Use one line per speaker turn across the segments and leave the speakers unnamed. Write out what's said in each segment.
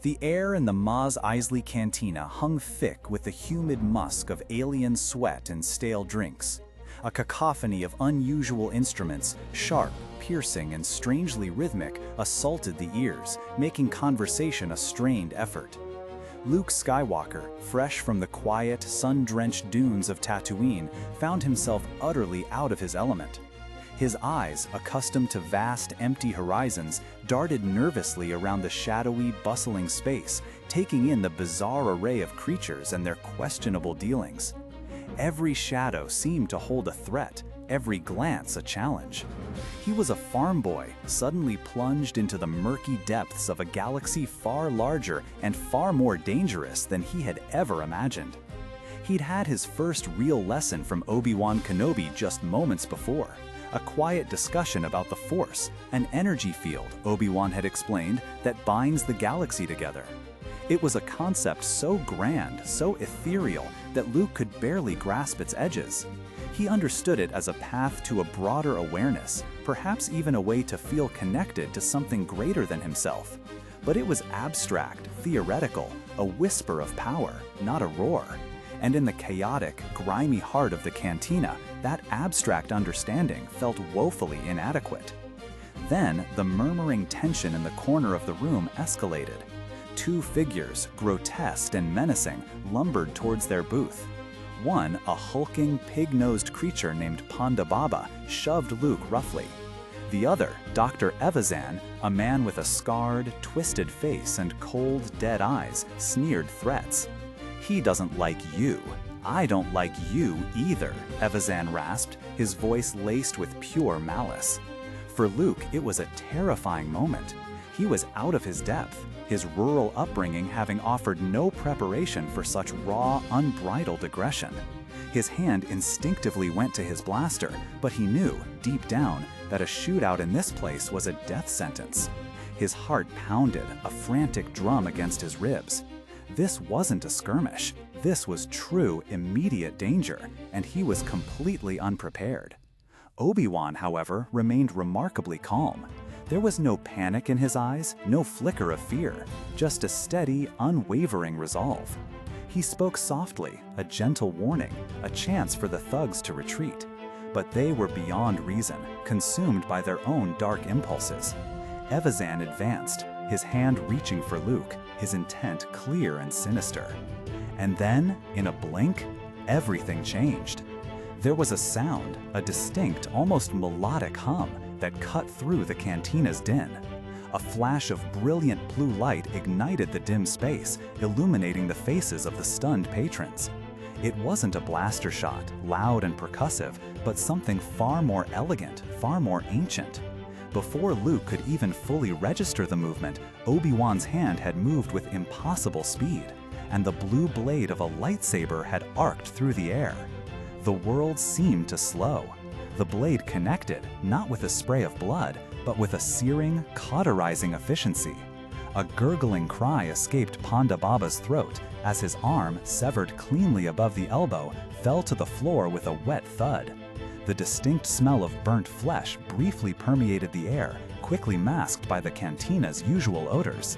The air in the Mos Eisley Cantina hung thick with the humid musk of alien sweat and stale drinks. A cacophony of unusual instruments, sharp, piercing, and strangely rhythmic, assaulted the ears, making conversation a strained effort. Luke Skywalker, fresh from the quiet, sun-drenched dunes of Tatooine, found himself utterly out of his element. His eyes, accustomed to vast, empty horizons, darted nervously around the shadowy, bustling space, taking in the bizarre array of creatures and their questionable dealings. Every shadow seemed to hold a threat, every glance a challenge. He was a farm boy, suddenly plunged into the murky depths of a galaxy far larger and far more dangerous than he had ever imagined. He'd had his first real lesson from Obi-Wan Kenobi just moments before. A quiet discussion about the Force, an energy field, Obi-Wan had explained, that binds the galaxy together. It was a concept so grand, so ethereal, that Luke could barely grasp its edges. He understood it as a path to a broader awareness, perhaps even a way to feel connected to something greater than himself. But it was abstract, theoretical, a whisper of power, not a roar. And in the chaotic, grimy heart of the cantina, that abstract understanding felt woefully inadequate. Then, the murmuring tension in the corner of the room escalated. Two figures, grotesque and menacing, lumbered towards their booth. One, a hulking, pig-nosed creature named Ponda Baba, shoved Luke roughly. The other, Dr. Evazan, a man with a scarred, twisted face and cold, dead eyes, sneered threats. "He doesn't like you. I don't like you either," Evazan rasped, his voice laced with pure malice. For Luke, it was a terrifying moment. He was out of his depth, his rural upbringing having offered no preparation for such raw, unbridled aggression. His hand instinctively went to his blaster, but he knew, deep down, that a shootout in this place was a death sentence. His heart pounded, a frantic drum against his ribs. This wasn't a skirmish. This was true, immediate danger, and he was completely unprepared. Obi-Wan, however, remained remarkably calm. There was no panic in his eyes, no flicker of fear, just a steady, unwavering resolve. He spoke softly, a gentle warning, a chance for the thugs to retreat. But they were beyond reason, consumed by their own dark impulses. Evazan advanced, his hand reaching for Luke, his intent clear and sinister. And then, in a blink, everything changed. There was a sound, a distinct, almost melodic hum that cut through the cantina's din. A flash of brilliant blue light ignited the dim space, illuminating the faces of the stunned patrons. It wasn't a blaster shot, loud and percussive, but something far more elegant, far more ancient. Before Luke could even fully register the movement, Obi-Wan's hand had moved with impossible speed, and the blue blade of a lightsaber had arced through the air. The world seemed to slow. The blade connected, not with a spray of blood, but with a searing, cauterizing efficiency. A gurgling cry escaped Ponda Baba's throat as his arm, severed cleanly above the elbow, fell to the floor with a wet thud. The distinct smell of burnt flesh briefly permeated the air, quickly masked by the cantina's usual odors.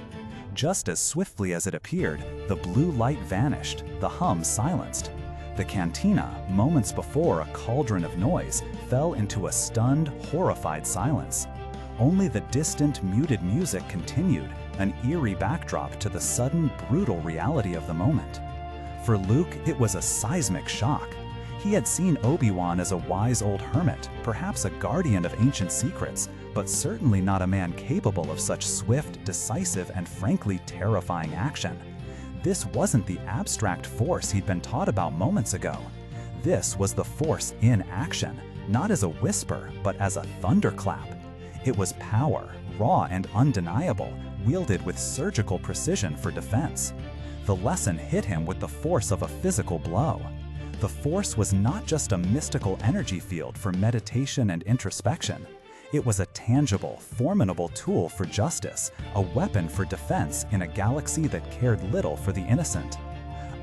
Just as swiftly as it appeared, the blue light vanished, the hum silenced. The cantina, moments before a cauldron of noise, fell into a stunned, horrified silence. Only the distant, muted music continued, an eerie backdrop to the sudden, brutal reality of the moment. For Luke, it was a seismic shock. He had seen Obi-Wan as a wise old hermit, perhaps a guardian of ancient secrets, but certainly not a man capable of such swift, decisive, and frankly terrifying action. This wasn't the abstract force he'd been taught about moments ago. This was the force in action, not as a whisper, but as a thunderclap. It was power, raw and undeniable, wielded with surgical precision for defense. The lesson hit him with the force of a physical blow. The Force was not just a mystical energy field for meditation and introspection. It was a tangible, formidable tool for justice, a weapon for defense in a galaxy that cared little for the innocent.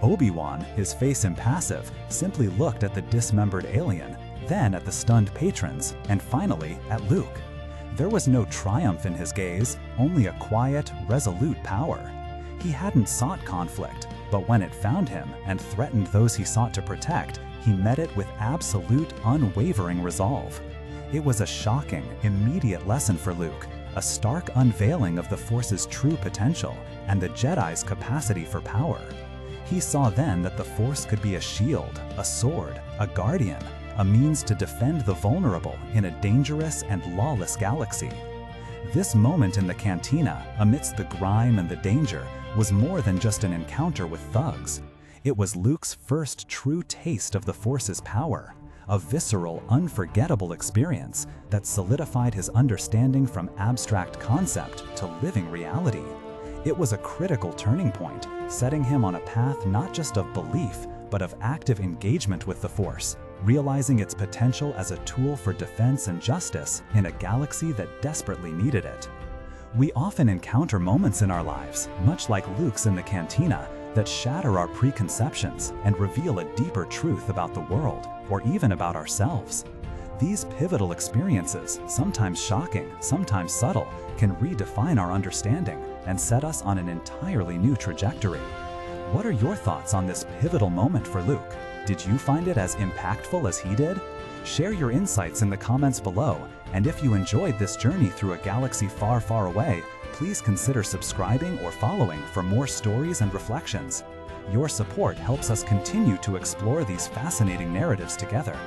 Obi-Wan, his face impassive, simply looked at the dismembered alien, then at the stunned patrons, and finally at Luke. There was no triumph in his gaze, only a quiet, resolute power. He hadn't sought conflict, but when it found him and threatened those he sought to protect, he met it with absolute, unwavering resolve. It was a shocking, immediate lesson for Luke, a stark unveiling of the Force's true potential and the Jedi's capacity for power. He saw then that the Force could be a shield, a sword, a guardian, a means to defend the vulnerable in a dangerous and lawless galaxy. This moment in the cantina, amidst the grime and the danger, was more than just an encounter with thugs. It was Luke's first true taste of the Force's power, a visceral, unforgettable experience that solidified his understanding from abstract concept to living reality. It was a critical turning point, setting him on a path not just of belief, but of active engagement with the Force, realizing its potential as a tool for defense and justice in a galaxy that desperately needed it. We often encounter moments in our lives, much like Luke's in the cantina, that shatter our preconceptions and reveal a deeper truth about the world, or even about ourselves. These pivotal experiences, sometimes shocking, sometimes subtle, can redefine our understanding and set us on an entirely new trajectory. What are your thoughts on this pivotal moment for Luke? Did you find it as impactful as he did? Share your insights in the comments below, and if you enjoyed this journey through a galaxy far, far away, please consider subscribing or following for more stories and reflections. Your support helps us continue to explore these fascinating narratives together.